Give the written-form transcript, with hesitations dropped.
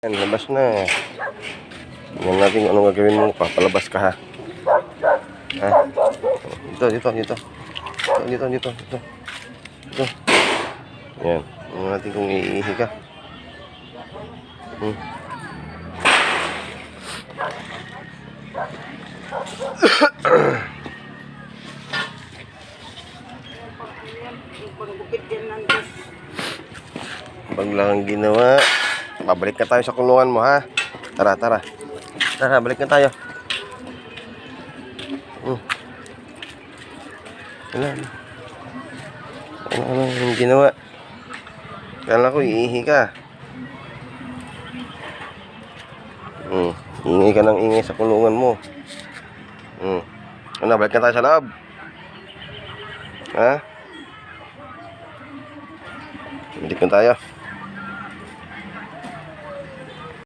Yan, labas na. Tingnan natin kung anong gagawin mo. Papalabas ka ha. Ha? Dito. Yan. Tingnan natin kung iihi ka. Baglang ginawa. Babalik na tayo sa kulungan mo ha. Tara. Tara, balik na tayo. Ano yung ginawa? Kala ko iihi ka. Ingay ka ng ingay sa kulungan mo. Ano, balik na tayo sa loob. Ha? Balik na tayo.